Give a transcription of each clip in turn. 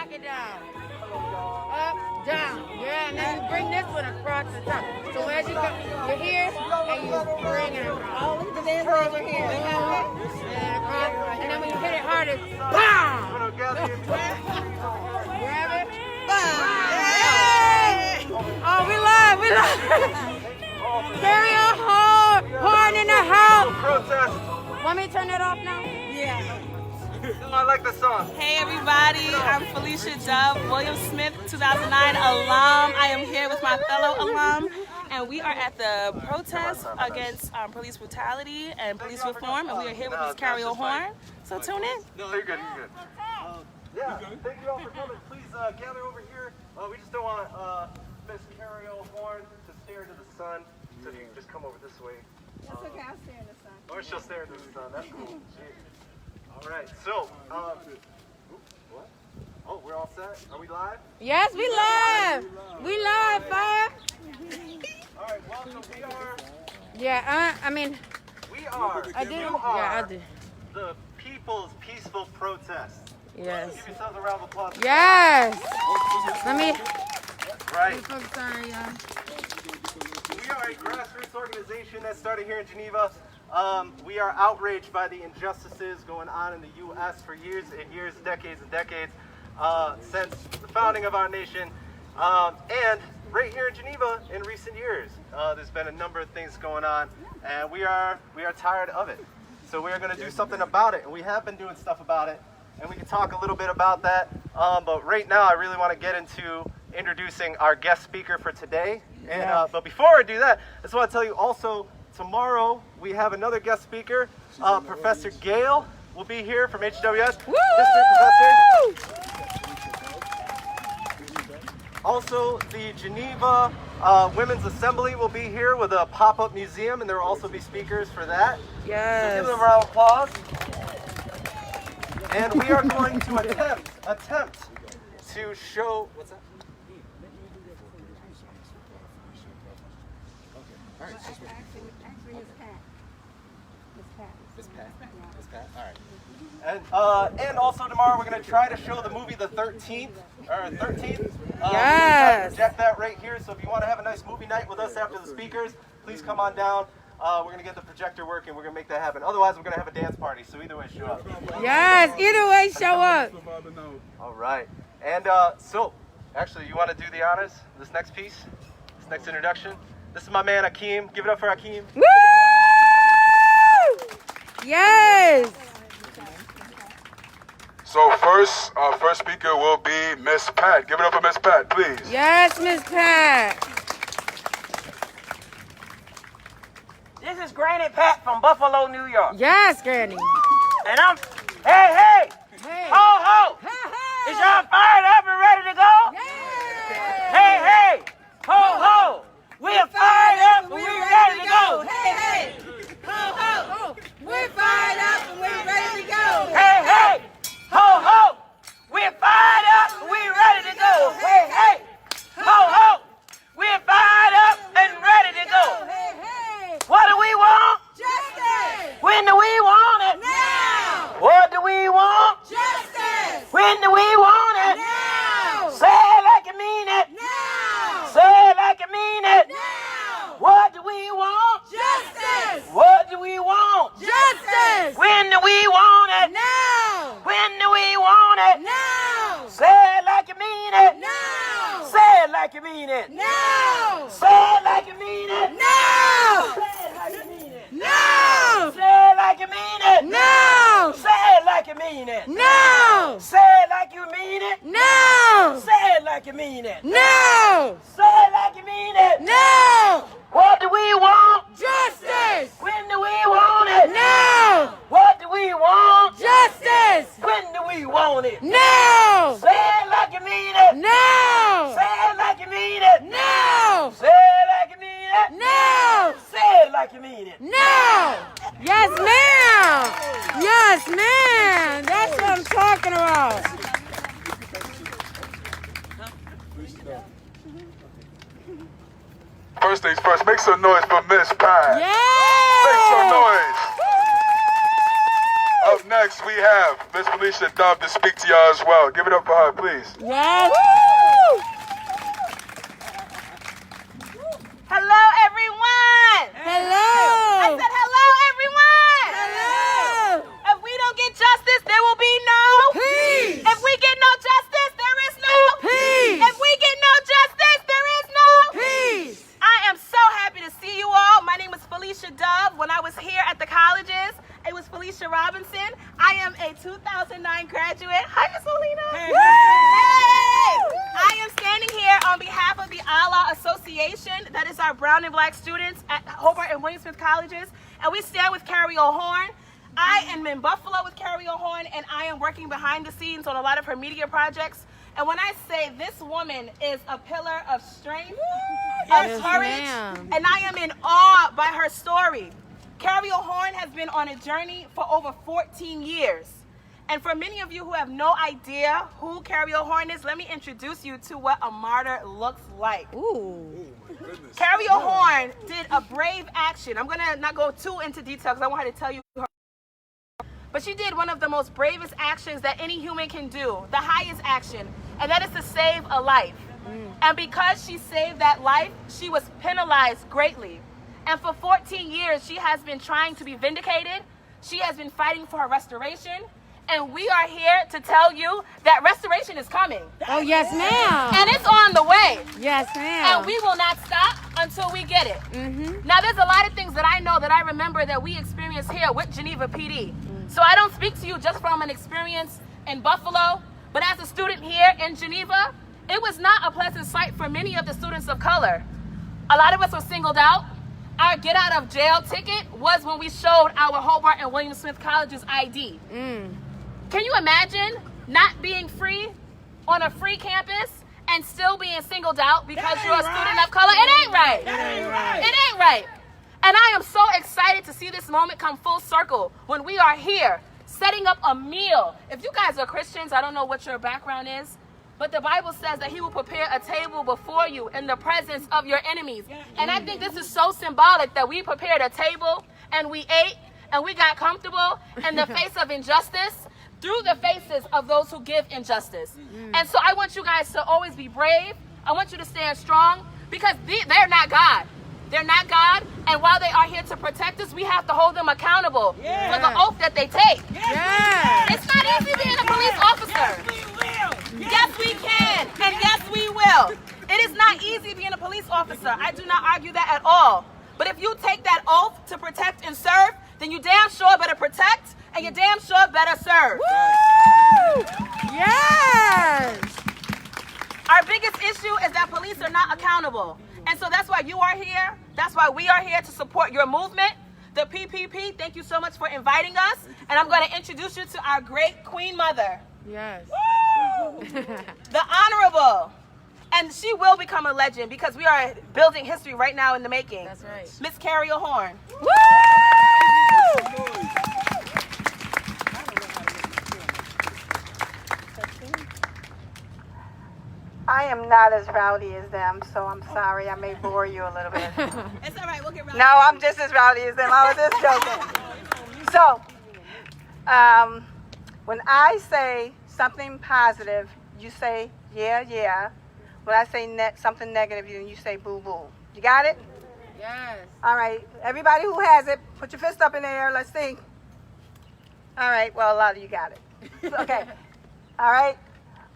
knock it down. Up, down. Yeah, and then you bring this one across the top. So as you go, you're here, and you bring it across. The dance over here. And then when you hit it hard, it's BAM! Grab it. Hey! Oh, we live. Cariol Horne in the house. Protest. Want me to turn it off now? Yeah. I like the song. Hey everybody, I'm Felicia Dove, William Smith, 2009 alum. I am here with my fellow alum, and we are at the protest against police brutality and police reform, and we are here with Ms. Cariol Horne. So tune in. No, you're good. You're good. Yeah, thank you all for coming. Please gather over here. We just don't want Miss Cariol Horne to stare into the sun, so if you can just come over this way. That's okay, I'll stare in the sun. Or she'll stare into the sun. That's cool. All right, so, what? Oh, we're all set? Are we live? Yes, we live. We live, fire. All right, welcome. We are. Yeah, We are. I did. You Yeah, are I did. the People's Peaceful Protest. Yes. Give yourselves a round of applause. Yes. Let me. Right. Sorry, We are a grassroots organization that started here in Geneva. We are outraged by the injustices going on in the U.S. for years and years, decades and decades, since the founding of our nation. And right here in Geneva in recent years, there's been a number of things going on, and we are tired of it. So we are going to do something about it, and we have been doing stuff about it, and we can talk a little bit about that. But right now, I really want to get into introducing our guest speaker for today. And but before I do that, I just want to tell you also, tomorrow we have another guest speaker. Professor Gale will be here from HWS. History professor. Also, the Geneva Women's Assembly will be here with a pop-up museum, and there will also be speakers for that. Yes. So give them a round of applause. And we are going to attempt to show. What's that? All right. Actually, it's Pat. It's Pat. All right. And also tomorrow we're going to try to show the movie The 13th. Yes. Project that right here. So if you want to have a nice movie night with us after the speakers, please come on down. We're going to get the projector working. We're going to make that happen. Otherwise, we're going to have a dance party. So either way, show up. Yes. Either way, show up. All right. And so, actually, you want to do the honors? This next piece? This next introduction? This is my man, Akeem. Give it up for Akeem. Woo! Yes. So our first speaker will be Miss Pat. Give it up for Miss Pat, please. Yes, Miss Pat. This is Granny Pat from Buffalo, New York. Yes, Granny. And I'm, hey, Hey. ho, ho. Hey, Is y'all fired up and ready to go? Hey, ho, ho. We're fired up and we're ready to go. Hey, ho, ho. We're fired up and we're ready to go. Hey, ho, ho. We're fired up and we're ready to go. Hey, ho, ho. We're fired up and ready to go. Hey. What do we want? Justice. When do we want it? Now. What do we want? Justice. When do we want it? Now. Say it like you mean it. Now. Say it like you mean it. Now. What do we want? Justice. What do we want? Justice. When do we want it? Now. When do we want it? Now. Say it like you mean it. Now. Say it like you mean it. Now. Say it like you mean it. Now. Say it like you mean it. Now. Say it like you mean it. Now. Say it like you mean it. Now. Say it like you mean it. Now. Say it like you mean it. Now. Say it like you mean it. Now. What do we want? Justice. When do we want it? Now. What do we want? Justice. When do we want it? Now. Say it like you mean it. Now. Say it like you mean it. Now. Say it like you mean it. Now. Say it like you mean it. Now. Yes, ma'am. Yes, ma'am. That's what I'm talking about. First things first, make some noise for Miss Pat. Yes. Make some noise. Up next we have Miss Felicia Dove to speak to y'all as well. Give it up for her, please. Yes. Hello, everyone. Hello. I said hello, everyone. Hello. If we don't get justice, there will be no Peace. If we get no justice, there is no Peace. If we get no justice, there is no Peace. I am so happy to see you all. My name is Felicia Dove. When I was here at the colleges, it was Felicia Robinson. I am a 2009 graduate. Hi, Miss Olina. Hey. I am standing here on behalf of the Allah Association. That is our brown and black students at Hobart and William Smith colleges. And we stand with Cariol Horne. I am in Buffalo with Cariol Horne, and I am working behind the scenes on a lot of her media projects. And when I say this woman is a pillar of strength, of courage, and I am in awe by her story. Cariol Horne has been on a journey for over 14 years. And for many of you who have no idea who Cariol Horne is, let me introduce you to what a martyr looks like. Ooh. Cariol Horne did a brave action. I'm gonna not go too into detail because I want her to tell you her. But she did one of the most bravest actions that any human can do, the highest action, and that is to save a life. And because she saved that life, she was penalized greatly. And for 14 years, she has been trying to be vindicated. She has been fighting for her restoration. And we are here to tell you that restoration is coming. Oh, yes, ma'am. And it's on the way. Yes, ma'am. And we will not stop until we get it. Mm-hmm. Now, there's a lot of things that I know that I remember that we experienced here with Geneva PD. So I don't speak to you just from an experience in Buffalo, but as a student here in Geneva, it was not a pleasant sight for many of the students of color. A lot of us were singled out. Our get out of jail ticket was when we showed our Hobart and William Smith colleges ID. Can you imagine not being free on a free campus and still being singled out because you're a student of color? It ain't right. It ain't right. And I am so excited to see this moment come full circle when we are here setting up a meal. If you guys are Christians, I don't know what your background is, but the Bible says that he will prepare a table before you in the presence of your enemies. And I think this is so symbolic that we prepared a table and we ate and we got comfortable in the face of injustice through the faces of those who give injustice. And so I want you guys to always be brave. I want you to stand strong because they're not God. They're not God, and while they are here to protect us, we have to hold them accountable for the oath that they take. It's not easy being a police officer. Yes, we can, and yes, we will. It is not easy being a police officer. I do not argue that at all. But if you take that oath to protect and serve, then you damn sure better protect, and you damn sure better serve. Woo! Yes! Our biggest issue is that police are not accountable. And so that's why you are here. That's why we are here to support your movement. The PPP, thank you so much for inviting us. And I'm going to introduce you to our great Queen Mother. Yes. The Honorable. And she will become a legend because we are building history right now in the making. That's right. Miss Cariol Horne. Woo! I am not as rowdy as them, so I'm sorry. I may bore you a little bit. It's all right. We'll get rowdy. No, I'm just as rowdy as them. I was just joking. So, when I say something positive, you say, yeah, yeah. When I say something negative, you say, boo, boo. You got it? Yes. All right. Everybody who has it, put your fist up in the air. Let's see. All right. Well, a lot of you got it. Okay. All right.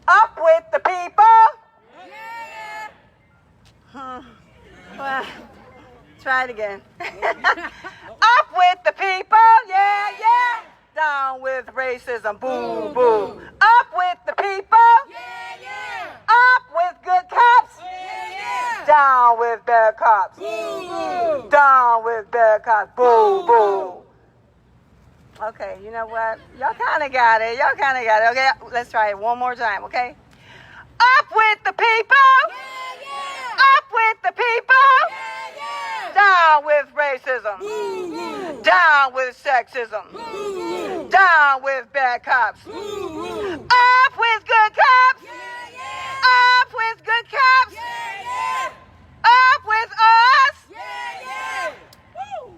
Up with the people. Well, try it again. Up with the people. Yeah, yeah. Down with racism. Boo, boo. Up with the people. Yeah, yeah. Up with good cops. Yeah, yeah. Down with bad cops. Boo. Down with bad cops. Boo, boo. Okay, you know what? Y'all kind of got it. Y'all kind of got it. Okay, let's try it one more time, okay? Up with the people. Yeah, yeah. Up with the people. Yeah, yeah. Down with racism. Boo. Down with sexism. Boo. Down with bad cops. Boo. Up with good cops. Yeah, yeah. Up with good cops. Yeah, yeah. Up with us. Yeah, yeah.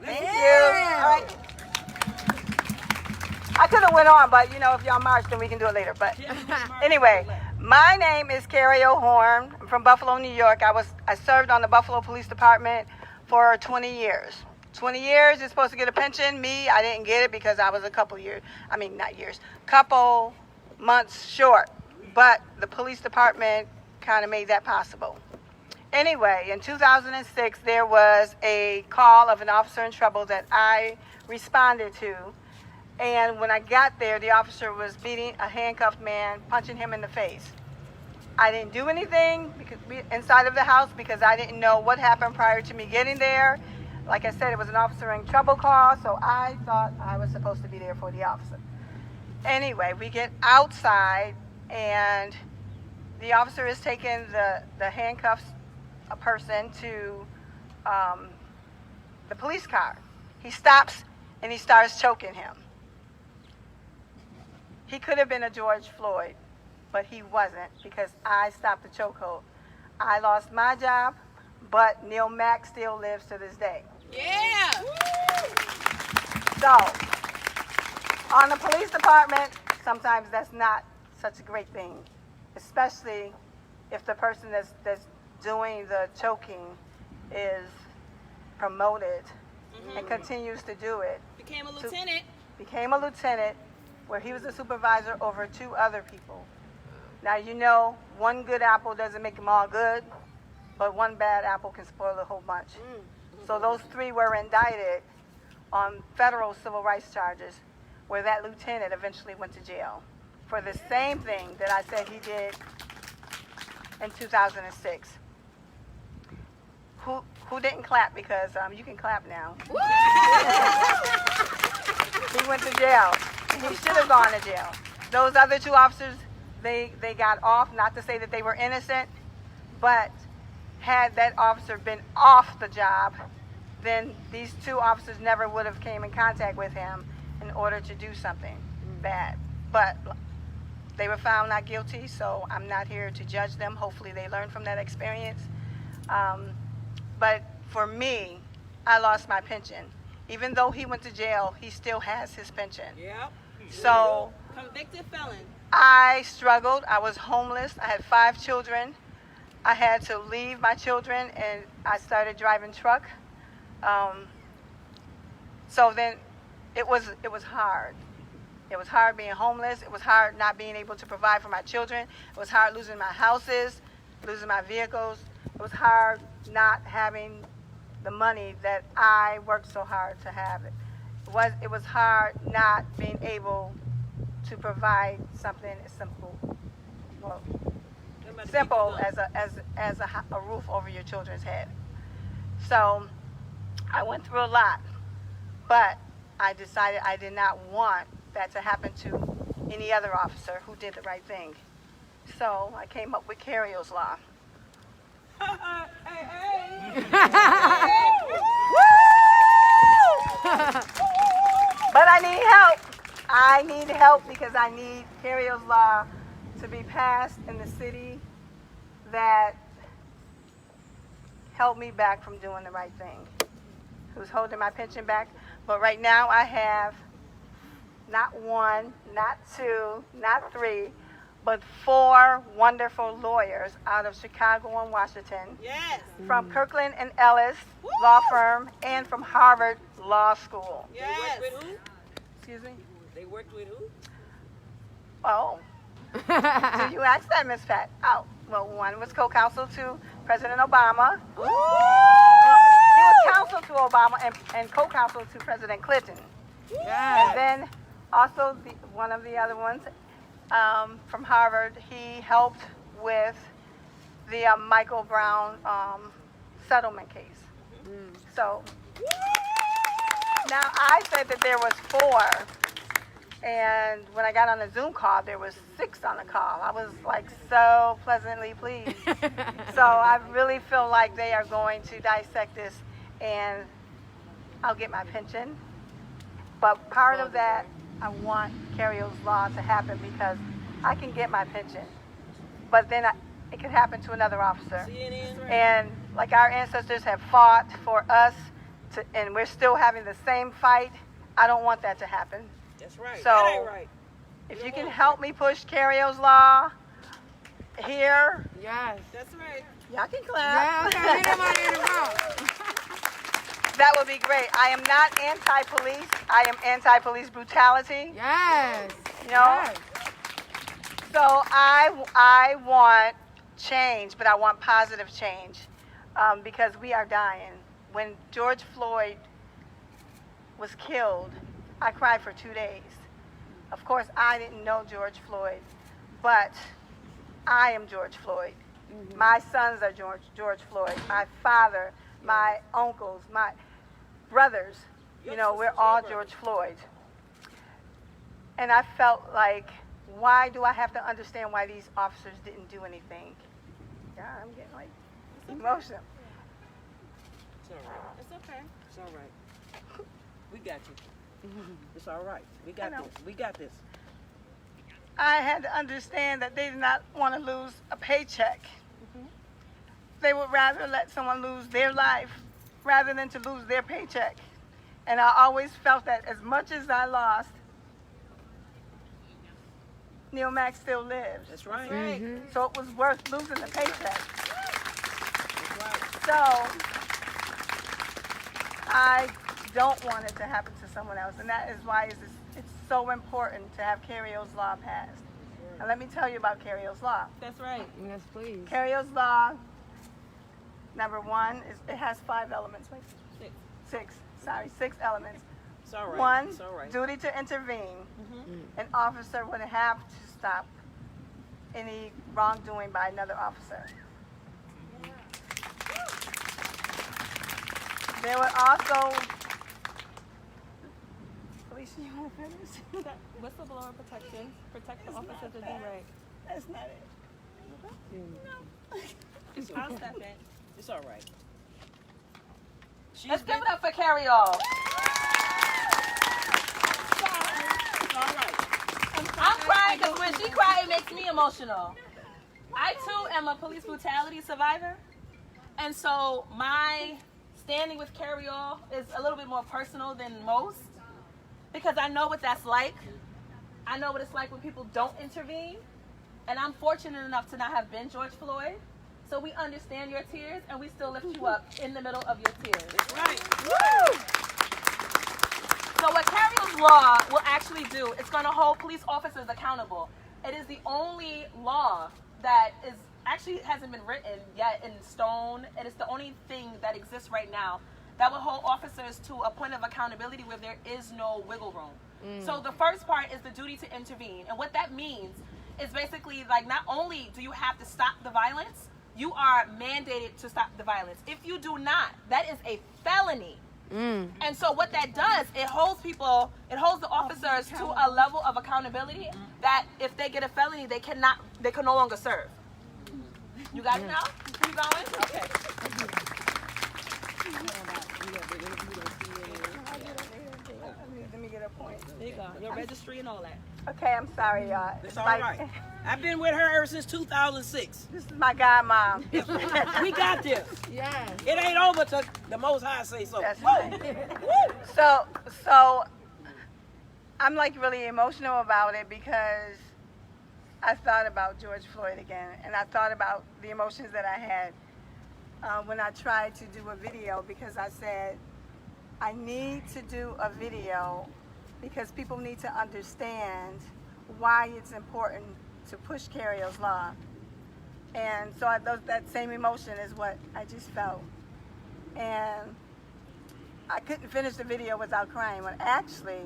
Thank you. All right. I could have went on, But, you know, if y'all march, then we can do it later. But anyway, my name is Cariol Horne. I'm from Buffalo, New York. I served on the Buffalo Police Department for 20 years. 20 years, you're supposed to get a pension. Me, I didn't get it because I was a couple months short. But the police department kind of made that possible. Anyway, in 2006, there was a call of an officer in trouble that I responded to. And when I got there, the officer was beating a handcuffed man, punching him in the face. I didn't do anything inside of the house because I didn't know what happened prior to me getting there. Like I said, it was an officer in trouble call, so I thought I was supposed to be there for the officer. Anyway, we get outside, and the officer is taking the handcuffs a person to the police car. He stops and he starts choking him. He could have been a George Floyd, but he wasn't because I stopped the chokehold. I lost my job, but Neil Mack still lives to this day. Yeah. So, on the police department, sometimes that's not such a great thing, especially if the person that's doing the choking is promoted and continues to do it. Became a lieutenant. Became a lieutenant where he was a supervisor over 2 other people. Now, you know, one good apple doesn't make them all good, but one bad apple can spoil a whole bunch. So those 3 were indicted on federal civil rights charges where that lieutenant eventually went to jail for the same thing that I said he did in 2006. Who didn't clap? Because you can clap now. He went to jail. He should have gone to jail. Those other 2 officers, they got off, not to say that they were innocent, but had that officer been off the job, then these 2 officers never would have came in contact with him in order to do something bad. But they were found not guilty, so I'm not here to judge them. Hopefully they learned from that experience. But for me, I lost my pension. Even though he went to jail, he still has his pension. Yep. So Convicted felon. I struggled. I was homeless. I had 5 children. I had to leave my children, and I started driving truck. So then it was hard. It was hard being homeless. It was hard not being able to provide for my children. It was hard losing my houses, losing my vehicles. It was hard not having the money that I worked so hard to have. It was hard not being able to provide something as simple as a roof over your children's head. So I went through a lot, but I decided I did not want that to happen to any other officer who did the right thing. So I came up with Cariol's Law. But I need help. I need help because I need Cariol's Law to be passed in the city that held me back from doing the right thing. Who's holding my pension back? But right now I have not 1, not 2, not 3, but 4 wonderful lawyers out of Chicago and Washington. Yes. From Kirkland and Ellis Law Firm and from Harvard Law School. Yes. They worked with who? Excuse me? They worked with who? Oh. Did you ask that, Miss Pat? Oh, well, one was co-counsel to President Obama. He was counsel to Obama and co-counsel to President Clinton. And then also one of the other ones from Harvard, he helped with the Michael Brown settlement case. So now I said that there was 4. And when I got on the Zoom call, there was 6 on the call. I was like so pleasantly pleased. So I really feel like they are going to dissect this, and I'll get my pension. But part of that, I want Cariol's Law to happen because I can get my pension, but then it could happen to another officer. And like our ancestors have fought for us, and we're still having the same fight. I don't want that to happen. That's right. So That ain't right. If you can help me push Cariol's law here, Yes. That's right. y'all can Yeah, clap. okay, get him out in the room. That would be great. I am not anti-police. I am anti-police brutality. Yes. You know? Yes. So I want change, but I want positive change because we are dying. When George Floyd was killed, I cried for 2 days. Of course, I didn't know George Floyd, but I am George Floyd. My sons are George Floyd. My father, my uncles, my brothers, you know, we're all George Floyd. And I felt like, why do I have to understand why these officers didn't do anything? Yeah, I'm getting like emotional. It's all right. It's okay. It's all right. We got you. It's all right. We got know. this. We got this. I had to understand that they did not want to lose a paycheck. They would rather let someone lose their life rather than to lose their paycheck. And I always felt that as much as I lost, Neil Mack still lives. That's right. So it was worth losing the paycheck. That's right. So I don't want it to happen to someone else. And that is why it's so important to have Cariol's law passed. And let me tell you about Cariol's law. That's right. Yes, please. Cariol's law, number one, it has 5 elements. Wait. 6 elements. It's all right. One, It's all right. duty to intervene. An officer would have to stop any wrongdoing by another officer. There would also, Alicia, you want to finish? Whistleblower protection. Protect the officers that do right. That's not it. I'll step in. It's all right. Let's give it up for Cariol. It's all right. I'm crying because when she cries, it makes me emotional. I too am a police brutality survivor, and so my standing with Cariol is a little bit more personal than most because I know what that's like. I know what it's like when people don't intervene, and I'm fortunate enough to not have been George Floyd. So we understand your tears, and we still lift you up in the middle of your tears. That's right. Woo! So what Cariol's law will actually do, it's going to hold police officers accountable. It is the only law that is actually hasn't been written yet in stone. It is the only thing that exists right now that will hold officers to a point of accountability where there is no wiggle room. So the first part is the duty to intervene. And what that means is basically like not only do you have to stop the violence, you are mandated to stop the violence. If you do not, that is a felony. And so what that does, it holds the officers to a level of accountability that if they get a felony, they can no longer serve. You got it now? Keep going? Okay. Let me get a point. There you go. Your registry and all that. Okay, I'm sorry, y'all. It's all right. I've been with her ever since 2006. This is my godmom. We got this. Yes. It ain't over till the Most High say so. That's Woo! right. So I'm like really emotional about it because I thought about George Floyd again, and I thought about the emotions that I had when I tried to do a video because I said, I need to do a video because people need to understand why it's important to push Cariol's law. And so that same emotion is what I just felt. And I couldn't finish the video without crying. When actually,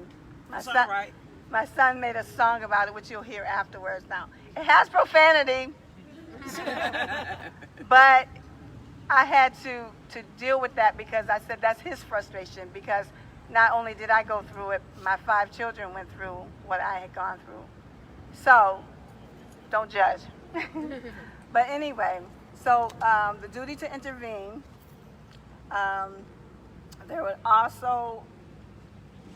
That's all right. my son made a song about it, which you'll hear afterwards now. It has profanity, but I had to deal with that because I said that's his frustration because not only did I go through it, my 5 children went through what I had gone through. So, don't judge. But anyway, so the duty to intervene, there would also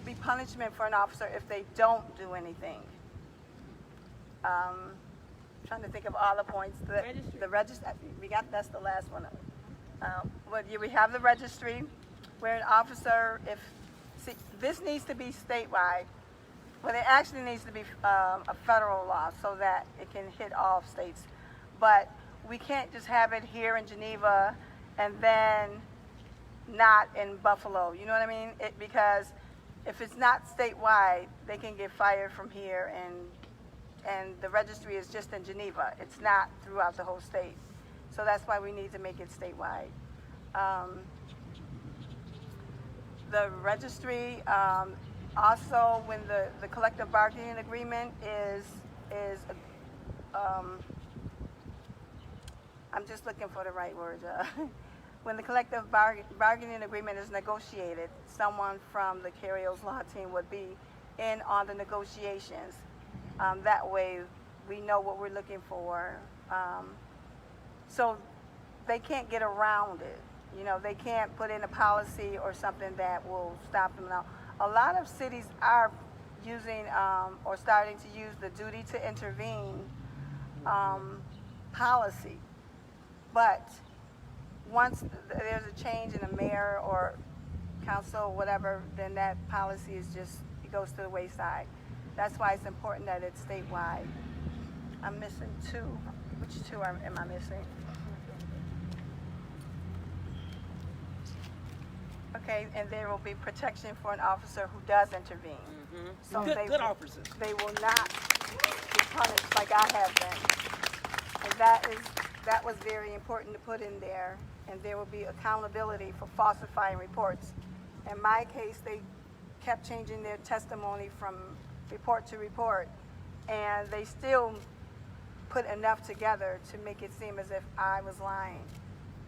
be punishment for an officer if they don't do anything. Trying to think of all the points. The registry. That's the last one. We have the registry where an officer, this needs to be statewide Well, it actually needs to be a federal law so that it can hit all states. But we can't just have it here in Geneva and then not in Buffalo. You know what I mean? Because if it's not statewide, they can get fired from here, and the registry is just in Geneva. It's not throughout the whole state. So that's why we need to make it statewide. The registry, also when the collective bargaining agreement is I'm just looking for the right word. When the collective bargaining agreement is negotiated, someone from the Cariol's law team would be in on the negotiations. That way we know what we're looking for. So they can't get around it. You know, they can't put in a policy or something that will stop them now. A lot of cities are using or starting to use the duty to intervene policy. But once there's a change in a mayor or council or whatever, then that policy is just, it goes to the wayside. That's why it's important that it's statewide. I'm missing two. Which two am I missing? Okay, and there will be protection for an officer who does intervene. So Good officers. They will not be punished like I have been. And that was very important to put in there. And there will be accountability for falsifying reports. In my case, they kept changing their testimony from report to report, and they still put enough together to make it seem as if I was lying.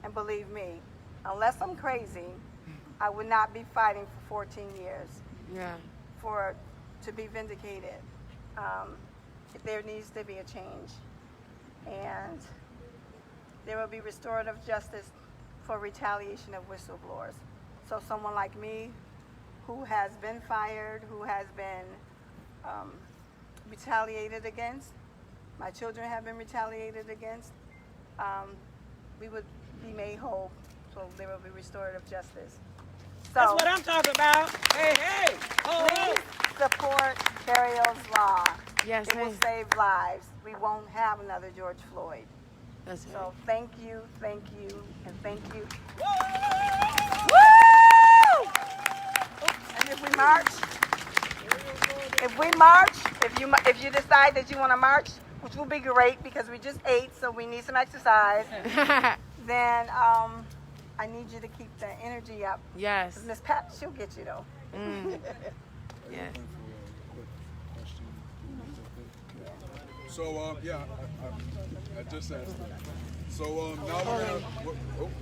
And believe me, unless I'm crazy, I would not be fighting for 14 years. Yeah. To be vindicated. There needs to be a change. And there will be restorative justice for retaliation of whistleblowers. So someone like me who has been fired, who has been retaliated against, my children have been retaliated against, we would be made whole. So there will be restorative justice. So That's what I'm talking about. Hey, hey. Ho, ho. please support Cariol's law. Yes, It will ma'am. save lives. We won't have another George Floyd. That's right. So thank you, and thank you. Woo! And if you decide that you want to march, which will be great because we just ate, so we need some exercise, then I need you to keep the energy up. Yes. Miss Pat, she'll get you though. Yes. So, yeah, I just asked that. So, now we're gonna, go ahead.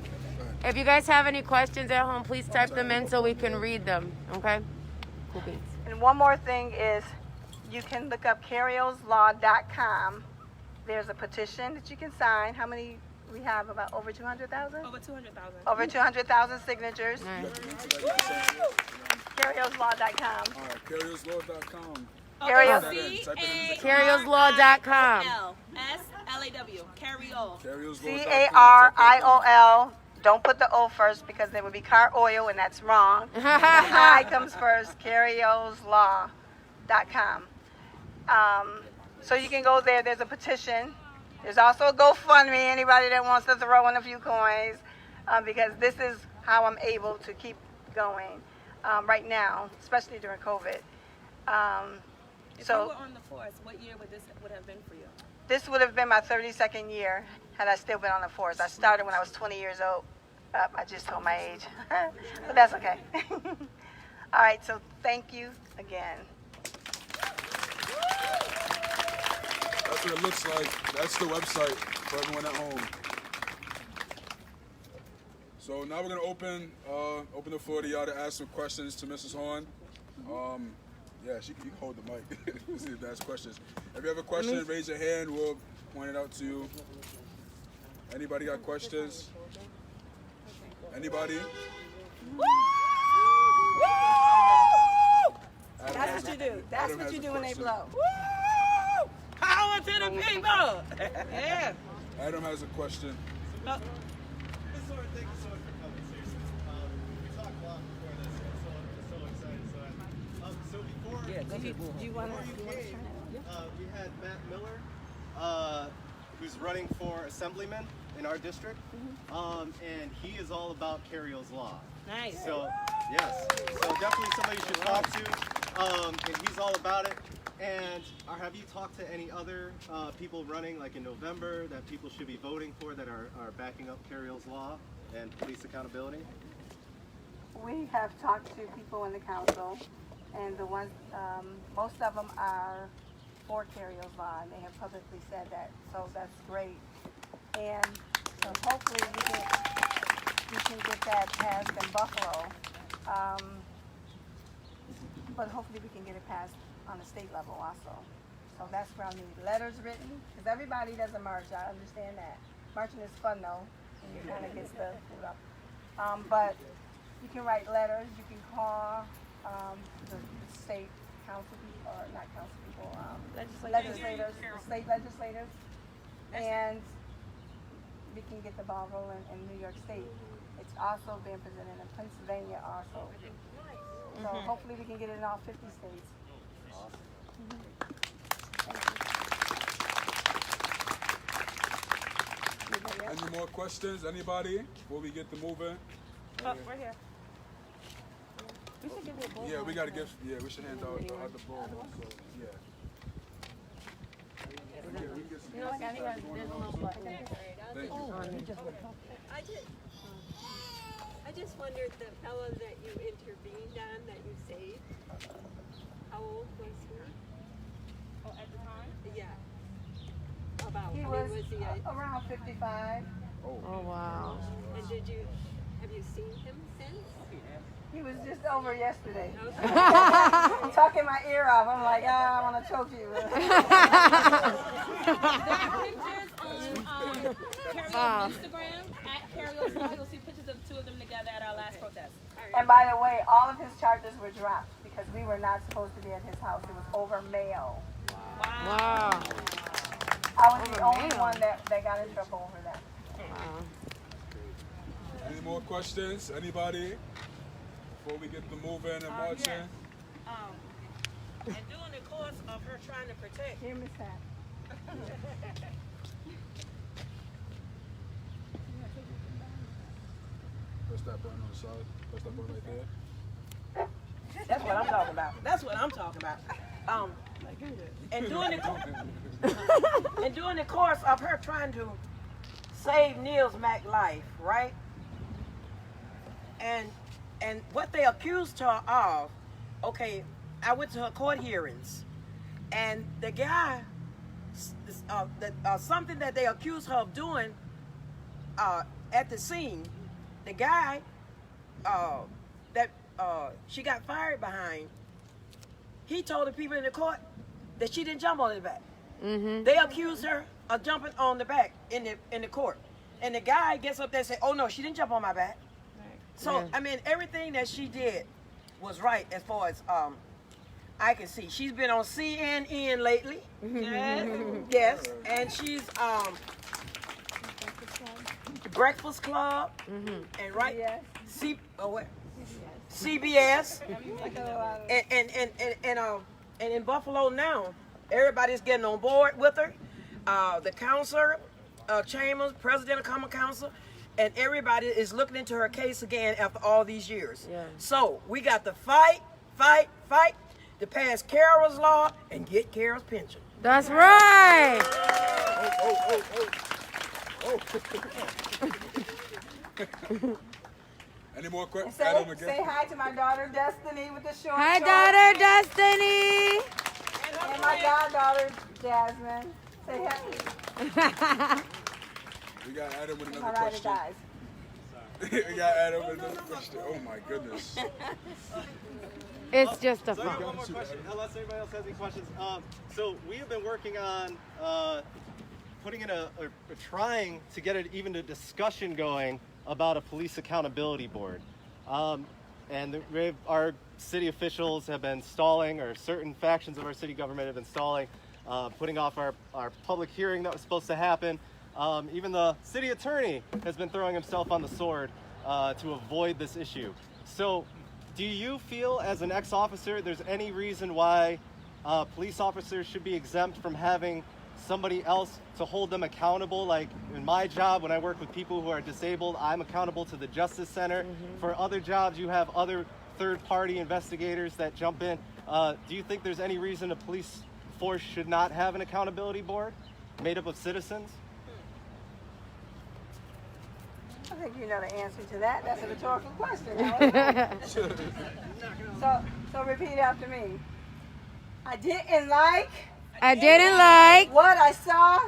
If you guys have any questions at home, please type them in so we can read them. Okay? Cool beans. And one more thing is you can look up cariolslaw.com. There's a petition that you can sign. How many? We have about over 200,000? Over 200,000. Over 200,000 signatures. Nice. Cariolslaw.com. All right, cariolslaw.com. Cariolslaw.com. S-L-A-W. Cariol. Cariolslaw.com. Cariol. Don't put the O first because there would be car oil and that's wrong. The I comes first. Cariolslaw.com. So you can go there. There's a petition. There's also a GoFundMe, anybody that wants to throw in a few coins, because this is how I'm able to keep going right now, especially during COVID. If you were on the force, what year would this have been for you? This would have been my 32nd year had I still been on the force. I started when I was 20 years old. I just told my age, but that's okay. All right, so thank you again. That's what it looks like. That's the website for everyone at home. So now we're gonna open the floor to y'all to ask some questions to Mrs. Horne. Yeah, you can hold the mic. See if ask questions. If you have a question, raise your hand. We'll point it out to you. Anybody got questions? Anybody? That's what you do. That's what you do when they blow. Woo! Power to the people! Yeah. Adam has a question. Thank you so much for coming. Seriously, we talked a lot before this. I'm so excited. So before Do you want to? We had Matt Miller, who's running for assemblyman in our district, and he is all about Cariol's law. Nice. So, yes, so definitely somebody you should talk to, and he's all about it. And have you talked to any other people running, like in November, that people should be voting for that are backing up Cariol's law and police accountability? We have talked to people in the council, and the ones, most of them are for Cariol's law, and they have publicly said that, so that's great. And so hopefully we can get that passed in Buffalo, but hopefully we can get it passed on the state level also. So that's where I'll need letters written, because everybody doesn't march, I understand that. Marching is fun though, and you kind of get the food up. But you can write letters, you can call the state council people, or not council people, legislators, the state legislators, and we can get the ball rolling in New York State. It's also being presented in Pennsylvania also. So hopefully we can get it in all 50 states. Any more questions? Anybody? Before we get to moving? Oh, right here. Yeah, we gotta give. Yeah, we should hand out the other bowl. So, yeah. Yeah, we can get some. Thank you. I just wondered, the fellow that you intervened on, that you saved, how old was he? Oh, at the time? Yeah. About, He was around 55. Oh, wow. and have you seen him since? He was just over yesterday. Okay. Talking my ear off. I'm like, I want to choke you. There are pictures on Cariol's Instagram, at Cariol's Law. You'll see pictures of the two of them together at our last protest. And by the way, all of his charges were dropped because we were not supposed to be at his house. It was over mail. Wow. I was the only one that got in trouble over that. Wow. Any more questions? Anybody? Before we get to moving and marching? And during the course of her trying to protect, Here, Miss Pat. Press that button on the side. Press that button right there. that's what I'm talking about. That's what I'm talking about. And during the course of her trying to save Neil's Mac life, right? And what they accused her of, okay, I went to her court hearings, and the guy, something that they accused her of doing at the scene, the guy that she got fired behind, he told the people in the court that she didn't jump on his back. They accused her of jumping on the back in the court, and the guy gets up there and says, "Oh no, she didn't jump on my back." So I mean, everything that she did was right as far as I can see. She's been on CNN lately. Yes, and she's Breakfast Club, and right, CBS, and in Buffalo now, everybody's getting on board with her. The counselor, Chambers, president of Common Council, and everybody is looking into her case again after all these years. So we got to fight to pass Cariol's law and get Cariol's pension. That's right. Any more questions? Say hi to my daughter Destiny with the short. Hi, daughter Destiny. And my goddaughter Jasmine. Say hi. We got Adam with My another rider question. guys. We got Adam with another question. Oh my goodness. It's just a So I got fun. one more question, unless anybody else has any questions. So we have been working on putting in or trying to get even a discussion going about a police accountability board. And our city officials have been stalling, or certain factions of our city government have been stalling, putting off our public hearing that was supposed to happen. Even the city attorney has been throwing himself on the sword to avoid this issue. So Do you feel, as an ex-officer, there's any reason why police officers should be exempt from having somebody else to hold them accountable? Like in my job, when I work with people who are disabled, I'm accountable to the Justice Center. For other jobs, you have other third-party investigators that jump in. Do you think there's any reason a police force should not have an accountability board made up of citizens? I think you know the answer to that. That's a rhetorical question. So repeat after me. I didn't like what I saw.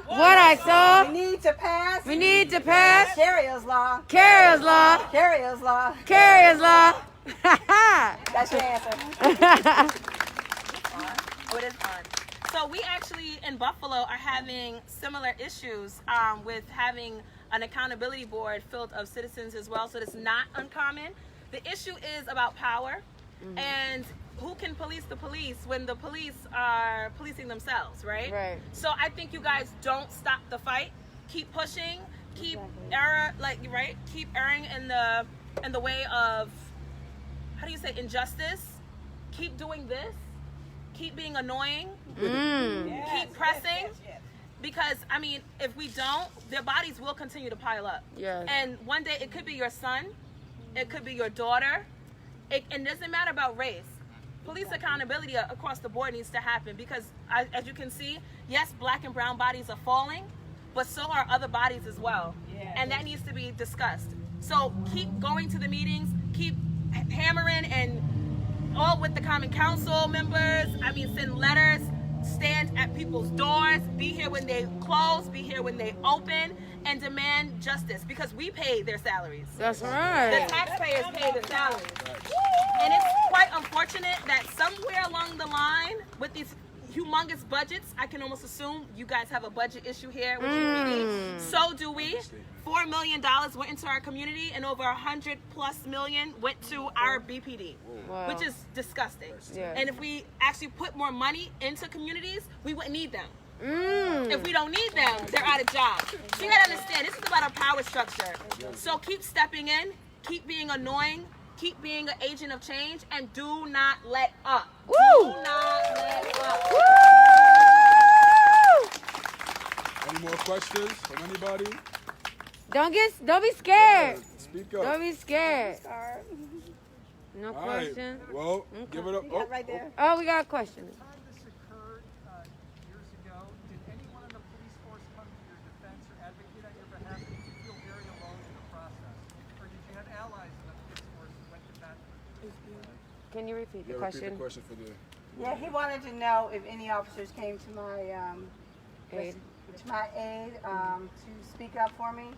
We need to pass. Cariol's law. That's your answer. It is fun. So we actually in Buffalo are having similar issues with having an accountability board filled of citizens as well. So it's not uncommon. The issue is about power and who can police the police when the police are policing themselves, right? Right. So I think you guys don't stop the fight. Keep pushing. Keep keep erring in the way of, how do you say, injustice. Keep doing this. Keep being annoying. Keep pressing. Because, I mean, if we don't, their bodies will continue to pile up. Yes. And one day it could be your son. It could be your daughter. It doesn't matter about race. Police accountability across the board needs to happen because, as you can see, yes, black and brown bodies are falling, but so are other bodies as well. And that needs to be discussed. So keep going to the meetings, keep hammering, and all with the Common Council members. I mean, send letters, stand at people's doors, be here when they close, be here when they open, and demand justice because we pay their salaries. That's right. The taxpayers pay the salaries. And it's quite unfortunate that somewhere along the line with these humongous budgets, I can almost assume you guys have a budget issue here with GPD. So do we. $4 million went into our community and over $100+ million went to our BPD, which is disgusting. Yeah. And if we actually put more money into communities, we wouldn't need them. If we don't need them, they're out of jobs. So you gotta understand, this is about a power structure. So keep stepping in, keep being annoying, keep being an agent of change, and do not let up. Woo! Do not let up. Any more questions from anybody? Don't be scared. Speak up. Don't be scared. No All right. question. Well, give it up. You got right there. Oh, we got a question. This occurred years ago. Did anyone in the police force come to your defense or advocate on your behalf? Did you feel very alone in the process? Or did you have allies in the police force who went to bat? Can you repeat the Yeah, repeat question? the question for the. Yeah, he wanted to know if any officers came to my Aid. to speak up for me.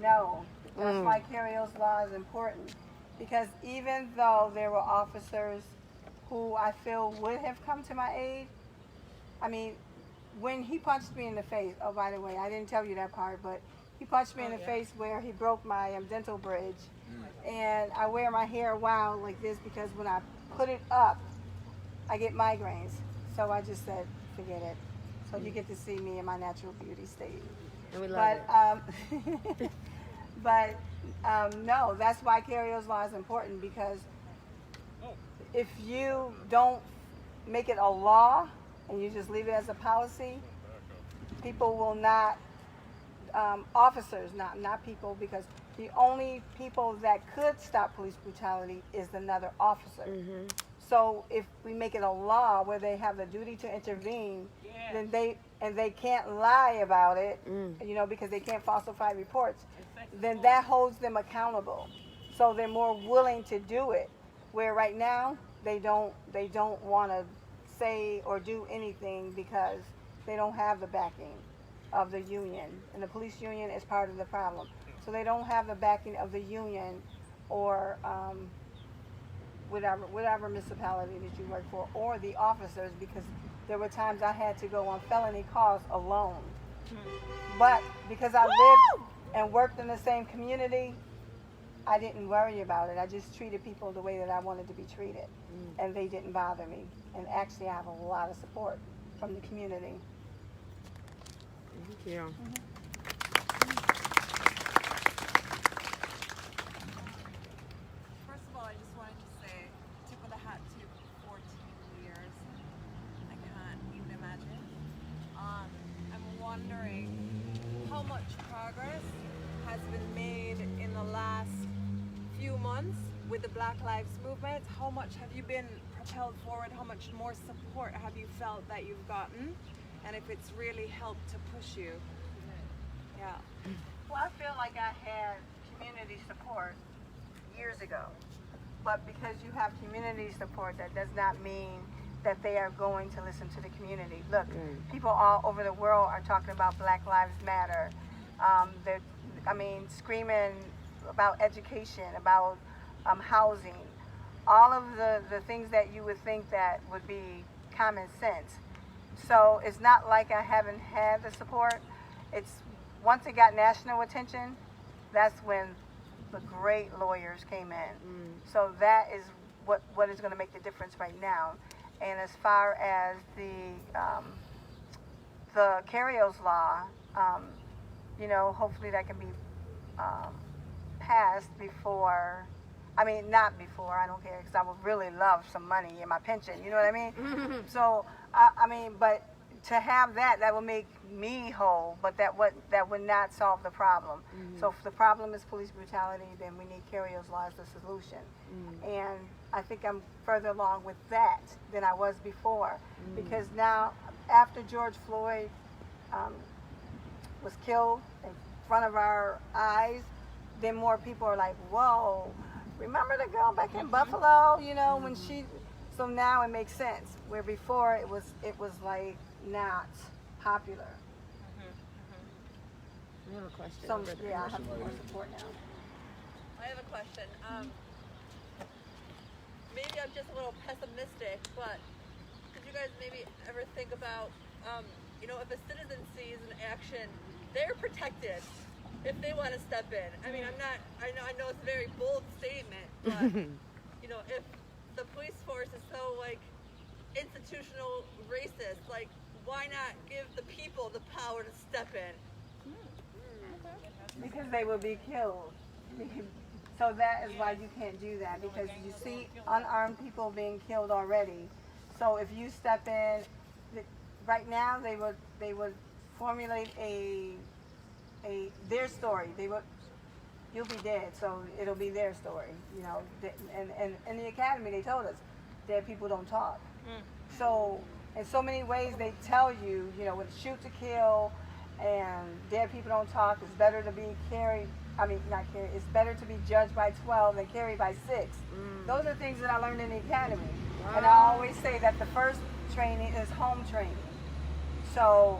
No, that's why Cariol's law is important. Because even though there were officers who I feel would have come to my aid, I mean, when he punched me in the face, oh, by the way, I didn't tell you that part, but he punched me in the face where he broke my dental bridge. And I wear my hair wound like this because when I put it up, I get migraines. So I just said, forget it. So you get to see me in my natural beauty state. And we love But no, that's why Cariol's law is important, because if you don't make it a law and you just leave it as a policy, people will not, officers, not people, because the only people that could stop police brutality is another officer. So if we make it a law where they have the duty to intervene, then they can't lie about it, you know, because they can't falsify reports, then that holds them accountable. So they're more willing to do it. Where right now they don't want to say or do anything because they don't have the backing of the union, and the police union is part of the problem. So they don't have the backing of the union or whatever municipality that you work for, or the officers, because there were times I had to go on felony calls alone. But because I lived and worked in the same community, I didn't worry about it. I just treated people the way that I wanted to be treated, and they didn't bother me. And actually, I have a lot of support from the community. Thank you. First of all, I just wanted to say months with the Black Lives Movement, how much have you been propelled forward? How much more support have you felt that you've gotten? And if it's really helped to push you? Yeah. Well, I feel like I had community support years ago. But because you have community support, that does not mean that they are going to listen to the community. Look, people all over the world are talking about Black Lives Matter. They're, screaming about education, about housing, all of the things that you would think that would be common sense. So it's not like I haven't had the support. It's once it got national attention, that's when the great lawyers came in. So that is what is going to make the difference right now. And as far as the Cariol's law, hopefully that can be passed before. Not before. I don't care, because I would really love some money in my pension. You know what I mean? So but to have that will make me whole, but that would not solve the problem. So if the problem is police brutality, then we need Cariol's law as the solution. And I think I'm further along with that than I was before, because now, after George Floyd was killed in front of our eyes, then more people are like, whoa, remember the girl back in Buffalo, when she, so now it makes sense, where before it was like not popular. I have a question. So yeah, I have more support now. I have a question. Maybe I'm just a little pessimistic, but did you guys maybe ever think about, if a citizen sees an action, they're protected if they want to step in. I know it's a very bold statement, but, if the police force is so, institutional racist, why not give the people the power to step in? Because they will be killed. So that is why you can't do that, because you see unarmed people being killed already. So if you step in, right now they would formulate their story. You'll be dead, so it'll be their story. And in the academy they told us dead people don't talk. So in so many ways they tell you, with shoot to kill and dead people don't talk, it's better to be it's better to be judged by 12 than carried by 6. Those are things that I learned in the academy. And I always say that the first training is home training. So,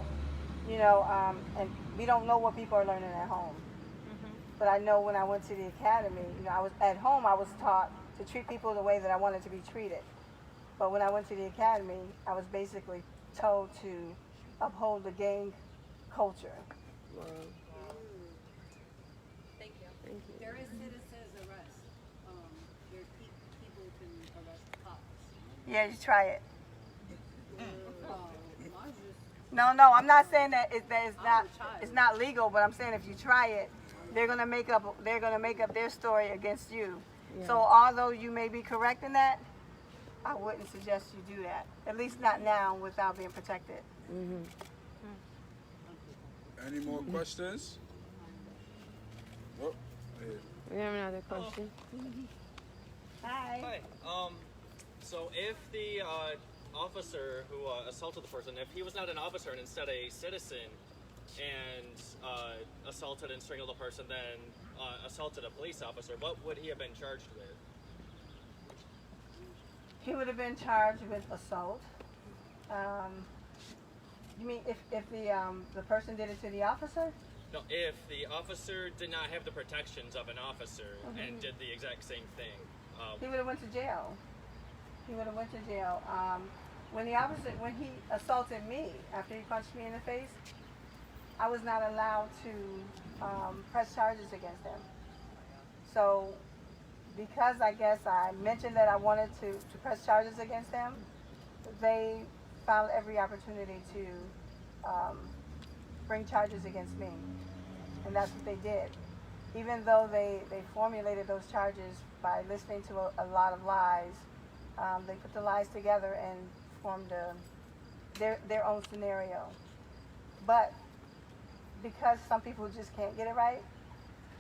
and we don't know what people are learning at home. But I know when I went to the academy, I was at home, I was taught to treat people the way that I wanted to be treated. But when I went to the academy, I was basically told to uphold the gang culture. Thank you. There is citizens arrest. There's people who can arrest cops. Yeah, you try it. No, I'm not saying that it's not legal, but I'm saying if you try it, they're gonna make up their story against you. Yeah. So although you may be correct in that, I wouldn't suggest you do that. At least not now, without being protected. Any more questions? Oh, We have another question. Hi. Hi. So if the officer who assaulted the person, if he was not an officer and instead a citizen, and assaulted and strangled a person, then assaulted a police officer, what would he have been charged with? He would have been charged with assault. You mean if the person did it to the officer? No, if the officer did not have the protections of an officer and did the exact same thing. He would have went to jail. He would have went to jail. When he assaulted me, after he punched me in the face, I was not allowed to press charges against him. So, because I guess I mentioned that I wanted to press charges against him, they found every opportunity to bring charges against me. And that's what they did. Even though they formulated those charges by listening to a lot of lies, they put the lies together and formed their own scenario. But because some people just can't get it right,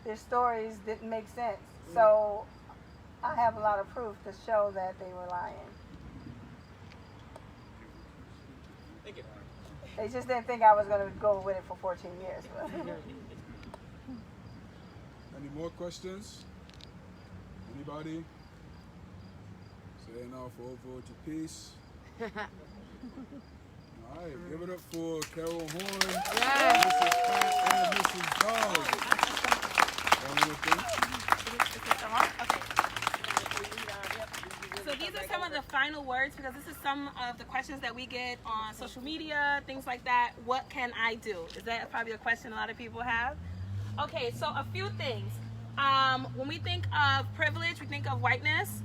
their stories didn't make sense. So I have a lot of proof to show that they were lying. Thank you. They just didn't think I was going to go with it for 14 years. Any more questions? Anybody? Saying now for over to peace. All right, give it up for Cariol Horne, Mrs. Pat, and Mrs. Dog. So these are some of the final words, because this is some of the questions that we get on social media, things like that. What can I do? Is that probably a question a lot of people have? Okay, so a few things. When we think of privilege, we think of whiteness.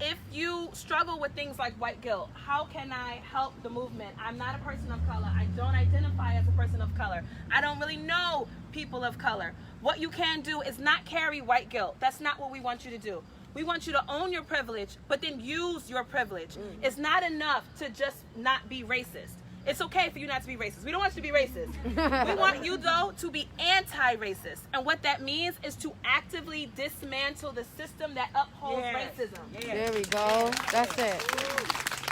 If you struggle with things like white guilt, how can I help the movement? I'm not a person of color. I don't identify as a person of color. I don't really know people of color. What you can do is not carry white guilt. That's not what we want you to do. We want you to own your privilege, but then use your privilege. It's not enough to just not be racist. It's okay for you not to be racist. We don't want you to be racist. We want you, though, to be anti-racist. And what that means is to actively dismantle the system that upholds racism. There we go. That's it.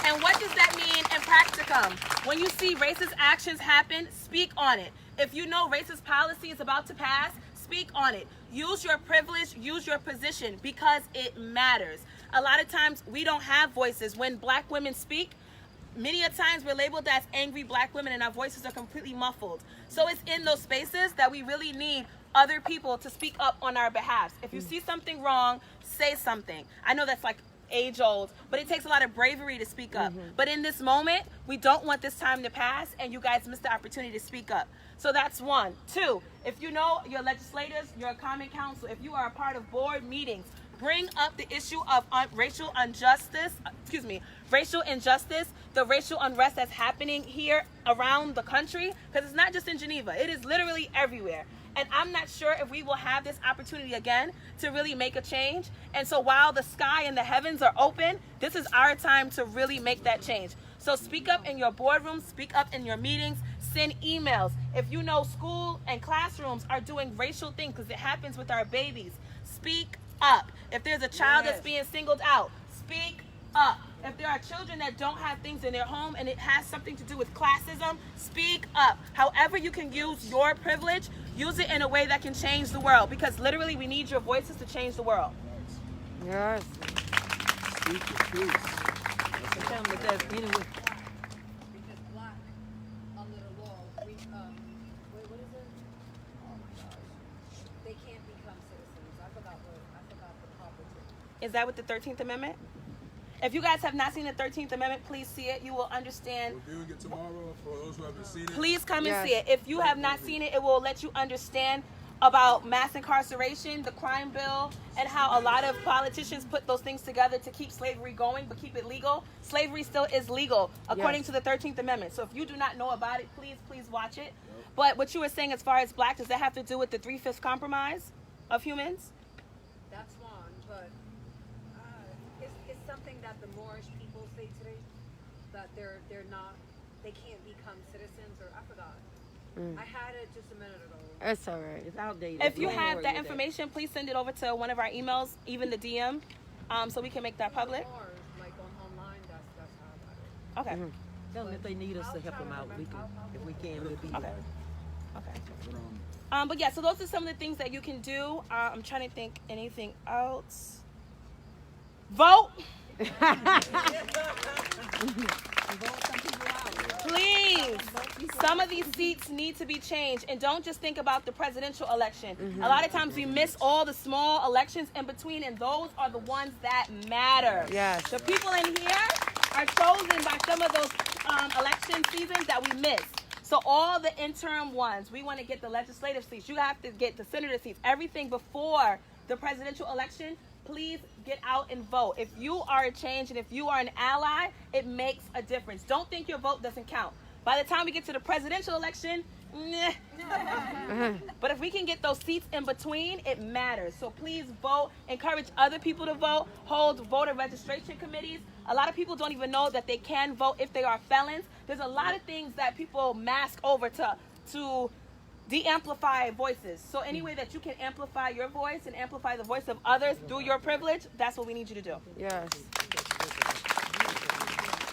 And what does that mean in practicum? When you see racist actions happen, speak on it. If you know racist policy is about to pass, speak on it. Use your privilege, use your position, because it matters. A lot of times we don't have voices. When black women speak, many a times we're labeled as angry black women and our voices are completely muffled. So it's in those spaces that we really need other people to speak up on our behalf. If you see something wrong, say something. I know that's like age old, but it takes a lot of bravery to speak up. But in this moment, we don't want this time to pass and you guys miss the opportunity to speak up. So that's one. Two, if you know your legislators, your common council, if you are a part of board meetings, bring up the issue of racial injustice, the racial unrest that's happening here around the country, because it's not just in Geneva, it is literally everywhere. And I'm not sure if we will have this opportunity again to really make a change. And so while the sky and the heavens are open, this is our time to really make that change. So speak up in your boardrooms, speak up in your meetings, send emails. If you know school and classrooms are doing racial things, because it happens with our babies, speak up. If there's a child that's being singled out, speak up. If there are children that don't have things in their home and it has something to do with classism, speak up. However you can use your privilege, use it in a way that can change the world, because literally we need your voices to change the world. Yes. Speak your truth. Because black, under the law, what is it? Oh my gosh. They can't become citizens. I forgot the proper term. Is that with the 13th Amendment? If you guys have not seen the 13th Amendment, please see it. You will understand. We're viewing it tomorrow for those who haven't seen it. Please come and see it. If you have not seen it, it will let you understand about mass incarceration, the crime bill, and how a lot of politicians put those things together to keep slavery going, but keep it legal. Slavery still is legal, according to the 13th Amendment. So if you do not know about it, please watch it. But what you were saying as far as black, does that have to do with the 3/5 compromise of humans? That's one, but it's something that the Moorish people say today, that they can't become citizens, or I forgot. I had it just a minute ago. It's all right. It's outdated. If you have that information, please send it over to one of our emails, even the DM, so we can make that public. Or like online, that's how I got it. Okay. Tell them if they need us to help them out. We can, if we can, we'll be there. Okay. But yeah, so those are some of the things that you can do. I'm trying to think anything else. Vote. Please. Some of these seats need to be changed, and don't just think about the presidential election. A lot of times we miss all the small elections in between, and those are the ones that matter. Yes. The people in here are chosen by some of those election seasons that we miss. So all the interim ones, we want to get the legislative seats. You have to get the senator seats. Everything before the presidential election, please get out and vote. If you are a change and if you are an ally, it makes a difference. Don't think your vote doesn't count. By the time we get to the presidential election, but if we can get those seats in between, it matters. So please vote. Encourage other people to vote. Hold voter registration committees. A lot of people don't even know that they can vote if they are felons. There's a lot of things that people mask over to de-amplify voices. So any way that you can amplify your voice and amplify the voice of others through your privilege, that's what we need you to do. Yes.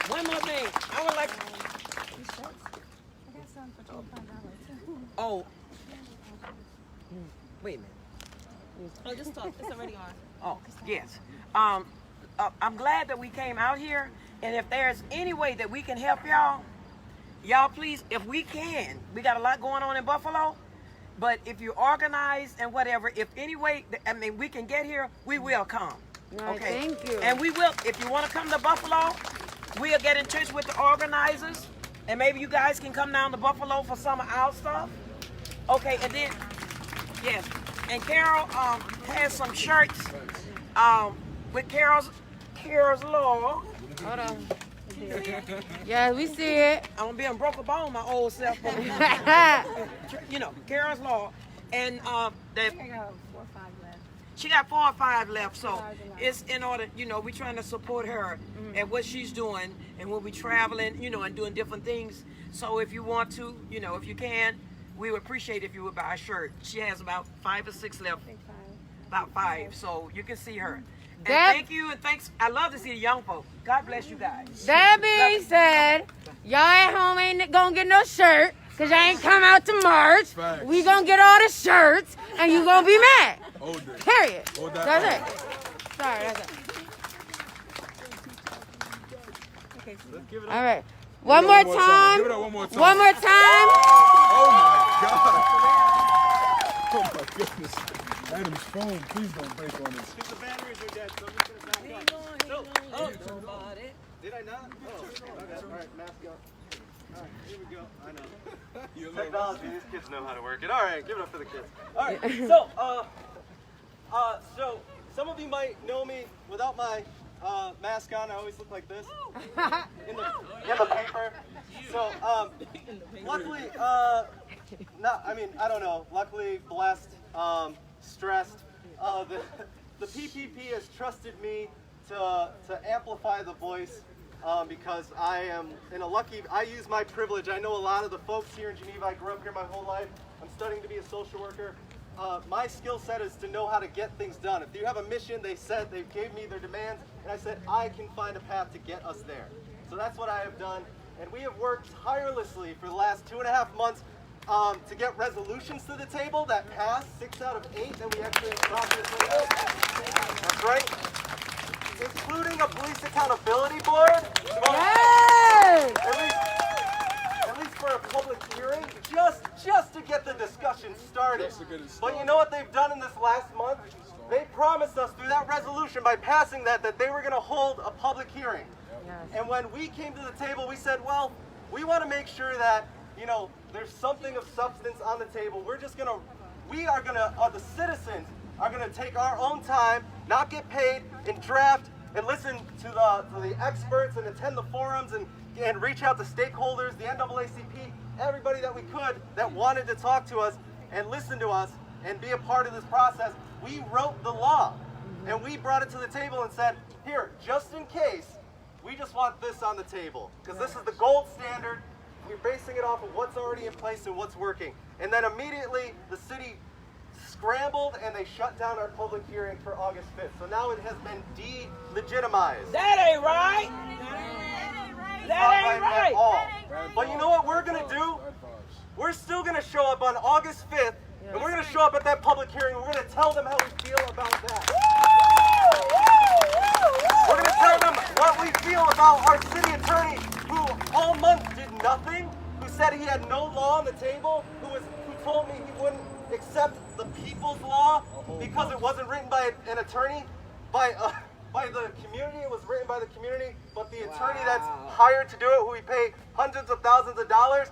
One more thing. I would like. Oh. Wait a minute. Oh, just talk. It's already on. Oh, yes. I'm glad that we came out here, and if there's any way that we can help y'all please, if we can. We got a lot going on in Buffalo, but if you organize and whatever, if any way, we can get here, we will come. Right, Okay? thank you. And we will, if you want to come to Buffalo, we'll get in touch with the organizers, and maybe you guys can come down to Buffalo for some of our stuff. Okay, and then, yes, and Carol has some shirts with Carol's Law. Hold on. Yeah, we see it. I'm gonna be on broke a bone my old self. You know, Carol's Law, and she got 4 or 5 left. So it's in order, we're trying to support her and what she's doing, and we'll be traveling, and doing different things. So if you want to, if you can, we would appreciate if you would buy a shirt. She has about 5 or 6 left. About 5, so you can see her. And thank you, and thanks. I love to see the young folk. God bless you guys. That being said, y'all at home ain't gonna get no shirt because y'all ain't come out to March. Facts. We gonna get all the shirts and you gonna be mad. Hold it. Period. Hold that That's up. it. Sorry, that's it. All right. One more time. Give it up one more time. One more time. Oh my God. Oh my goodness. Adam's phone, please don't break on us. The batteries are dead, so I'm just going to back up. Did I not? Oh, okay. All right, mask up. All right, here we go. I know. Technology, these kids know how to work it. All right, give it up for the kids. All right, so some of you might know me without my mask on. I always look like this in the paper. So, luckily, I don't know. Luckily, blessed, stressed. The PPP has trusted me to amplify the voice because I am I use my privilege. I know a lot of the folks here in Geneva. I grew up here my whole life. I'm studying to be a social worker. My skill set is to know how to get things done. If you have a mission, they gave me their demands, and I said, I can find a path to get us there. So that's what I have done. And we have worked tirelessly for the last 2.5 months to get resolutions to the table that passed, 6 out of 8 that we actually brought to the table. That's right. Including a police accountability board. Yes! At least for a public hearing, just to get the discussion started. But you know what they've done in this last month? They promised us through that resolution by passing that they were going to hold a public hearing. Yes. And when we came to the table, we said, well, we want to make sure that, there's something of substance on the table. The citizens are going to take our own time, not get paid, and draft and listen to the experts and attend the forums and reach out to stakeholders, the NAACP, everybody that we could that wanted to talk to us and listen to us and be a part of this process. We wrote the law and we brought it to the table and said, here, just in case, we just want this on the table because this is the gold standard. We're basing it off of what's already in place and what's working. And then immediately the city scrambled and they shut down our public hearing for August 5th. So now it has been de-legitimized. That ain't right. That ain't right. At all. But you know what we're going to do? We're still going to show up on August 5th and we're going to show up at that public hearing. We're going to tell them how we feel about that. We're going to tell them what we feel about our city attorney who all month did nothing, who said he had no law on the table, who told me he wouldn't accept the people's law because it wasn't written by an attorney, by the community. It was written by the community, but the attorney that's hired to do it, who we pay hundreds of thousands of dollars,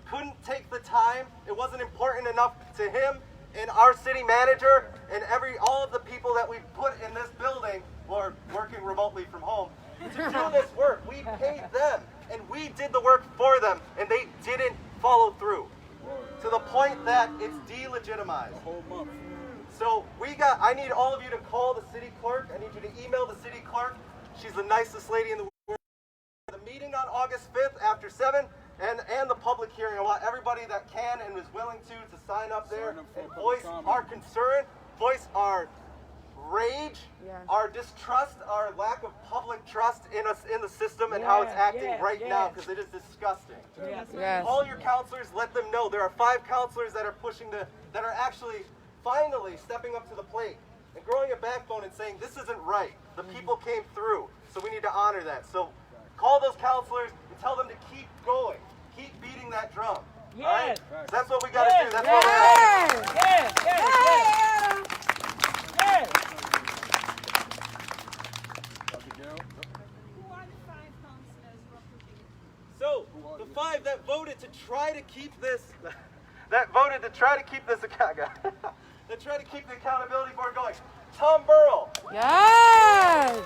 couldn't take the time. It wasn't important enough to him and our city manager and all of the people that we put in this building or working remotely from home to do this work. We paid them and we did the work for them and they didn't follow through to the point that it's de-legitimized. So I need all of you to call the city clerk. I need you to email the city clerk. She's the nicest lady in the world. The meeting on August 5th after 7 and the public hearing. hearing. I want everybody that can and is willing to sign up there and voice our concern, voice our rage, our distrust, our lack of public trust in us, in the system, and how it's acting right now, because it is disgusting. Call your counselors, let them know. There are 5 counselors that are that are actually finally stepping up to the plate and growing a backbone and saying, this isn't right. The people came through, so we need to honor that. So call those counselors and tell them to keep going, keep beating that drum. All right? That's what we got to do. That's what we're at. So, the 5 that voted to try to keep this, that try to keep the accountability board going. Tom Burrell. Yes.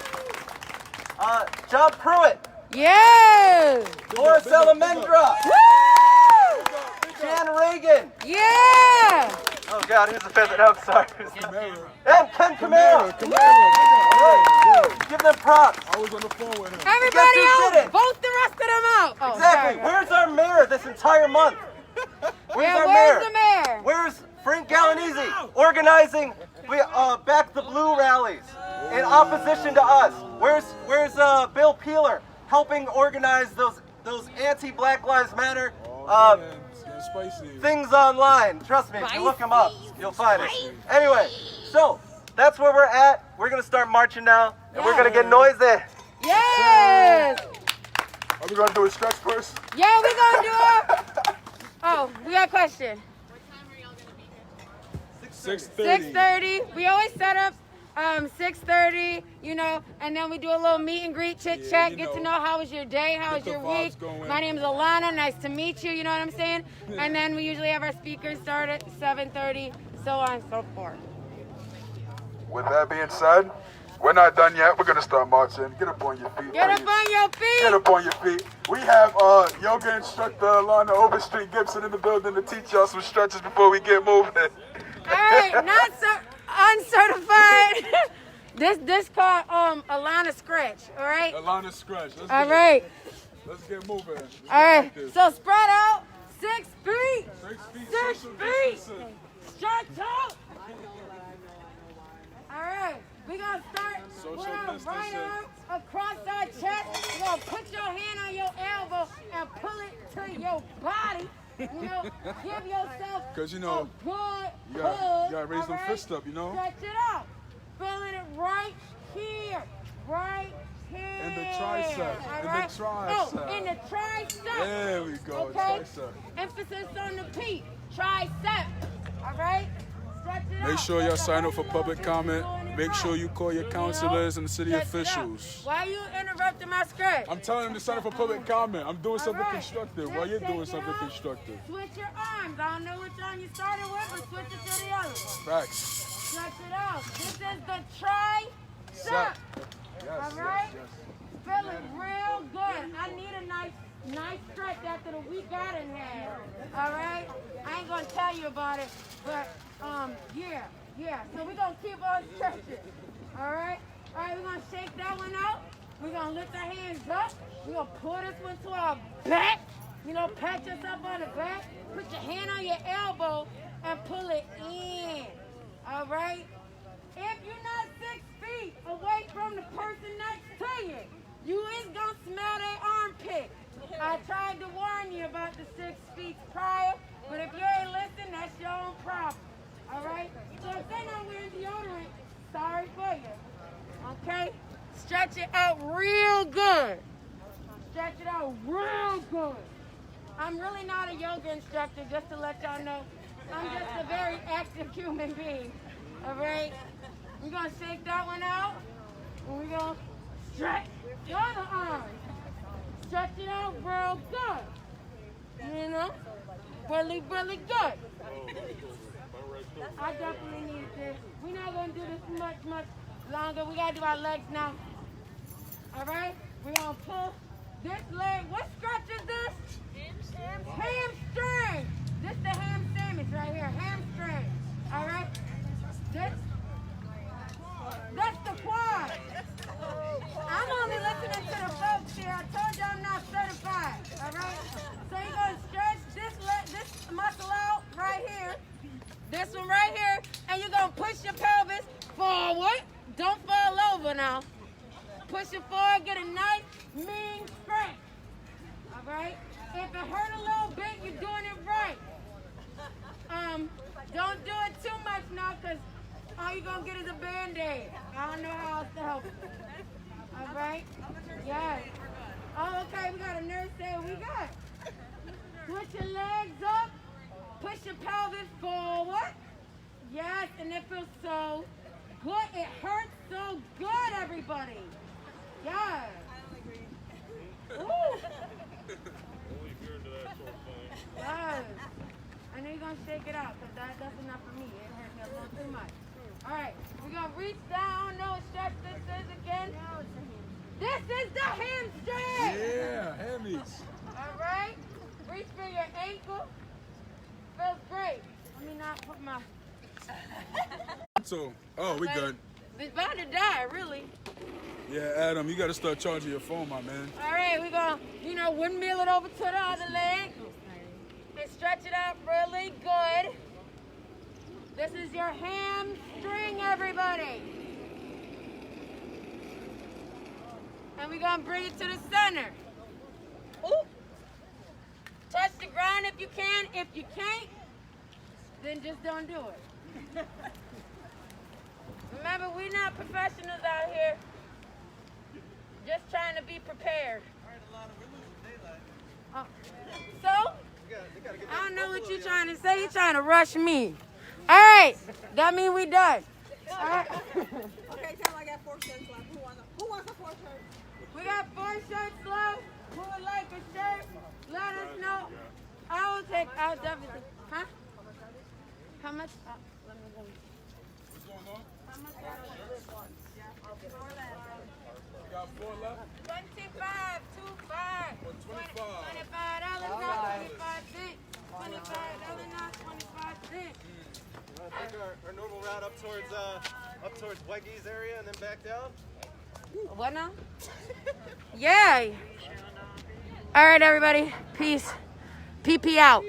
John Pruitt. Yes. Laura Salamandra. Woo! Jan Reagan. Yeah. Oh God, who's the 5th? No, I'm sorry. And Ken Camara. Give them props. I was on the phone with him. Everybody else, vote the rest of them out. Oh, exactly. sorry. Where's our mayor this entire month? Where's the mayor? Where's Frank Galanese organizing Back the Blue rallies in opposition to us? Where's Bill Peeler helping organize those anti-Black Lives Matter things online? Trust me, if you look them up, you'll find it. Anyway, so that's where we're at. We're gonna start marching now, and we're gonna get noisy. Yes. Are we gonna do a stretch first? Yeah, we're gonna do it. Oh, we got a question. 6:30. 6:30. We always set up 6:30, you know, and then we do a little meet and greet, chit chat, get to know how was your day, how was your week. My name is Alana, nice to meet you, you know what I'm saying? And then we usually have our speakers start at 7:30, so on and so forth. With that being said, we're not done yet. We're gonna start marching. Get up on your feet. Get up on your feet. Get up on your feet. We have yoga instructor Alana Overstreet Gibson in the building to teach y'all some stretches before we get moving. All right, not so uncertified. this called Alana Scratch. All right. Alana Scratch. All right. Let's get moving. All right. So spread out. 6 feet. 6 feet. 6 feet. Stretch out. All right. We're going to start with our right arm across our chest. You're going to put your hand on your elbow and pull it to your body. You know, give yourself a good you gotta raise them fists up, you know? Stretch it out. Feeling it right here. Right here. In the tricep. In the tricep. Oh, in the tricep. There we go. Okay. Tricep. Emphasis on the P. Tricep. All right? Stretch it out. Make sure y'all sign up for public comment. Make sure you call your counselors and the city officials. Why are you interrupting my script? I'm telling them to sign up for public comment. I'm doing something constructive while you're doing something constructive. Switch your arms. I don't know which arm you started with, but switch it to the other one. Facts. Stretch it out. This is the tricep. All right? Feel it real good. I need a nice stretch after the week I done had. All right? I ain't going to tell you about it, but yeah. So we're going to keep on stretching. All right? All right, we're going to shake that one out. We're going to lift our hands up. We're going to pull this one to our back. You know, pat yourself on the back. Put your hand on your elbow and pull it in. All right? If you're not 6 feet away from the person next to you, you is going to smell their armpit. I tried to warn you about the 6 feet prior, but if you ain't listening, that's your own problem. All right? So if they're not wearing deodorant, sorry for you. Okay? Stretch it out real good. Stretch it out real good. I'm really not a yoga instructor, just to let y'all know. I'm just a very active human being. All right? We're going to shake that one out. And we're going to stretch the other arm. Stretch it out real good. You know? Really, really good. I definitely need this. We're not going to do this much longer. We got to do our legs now. All right? We're going to pull this leg. What stretch is this? Hamstring. This is the ham sandwich right here. Hamstring. All right? That's the quad. I'm only listening to the folks here. I told you I'm not certified. All right? So you're going to stretch this your pelvis forward. Don't fall over now. Push it forward, get a nice, mean stretch. All right? If it hurt a little bit, you're doing it right. Don't do it too much now, because all you're going to get is a Band-Aid. I don't know how else to help you. All right? Yes. Oh, okay, we got a nurse there. We got. Put your legs up. Push your pelvis forward. Yes, and it feels so good. It hurts so good, everybody. Yes. I don't agree. Ooh. Only if you're into that sort of thing. Yes. I know you're going to shake it out, because that's enough for me. It hurt me a little too much. All right, we're going to reach down. Know what stretch this is again? This is the hamstring. Yeah, hammies. All right. Reach for your ankle. Feels great. Let me not put my... So, oh, we good. It's about to die, really. Yeah, Adam, you got to start charging your phone, my man. All right, we're going to, windmill it over to the other leg. And stretch it out really good. This is your hamstring, everybody. And we're going to bring it to the center. Ooh. Touch the ground if you can. If you can't, then just don't do it. Remember, we're not professionals out here. Just trying to be prepared. So, I don't know what you're trying to say. You're trying to rush me. All right, that means we done. All right. Okay, tell them I got 4 shirts left. Who wants a 4 shirt? We got 4 shirts left. Who would like a shirt? Let us know. I'll definitely. Huh? How much? Let me go. What's going on? How much? You got 4 left? 25, 25. Or 25. $25 now, 25 cents. $25 now, 25 cents. Take our normal route up towards Weggy's area and then back down. What now? Yeah. All right, everybody. Peace. PP out.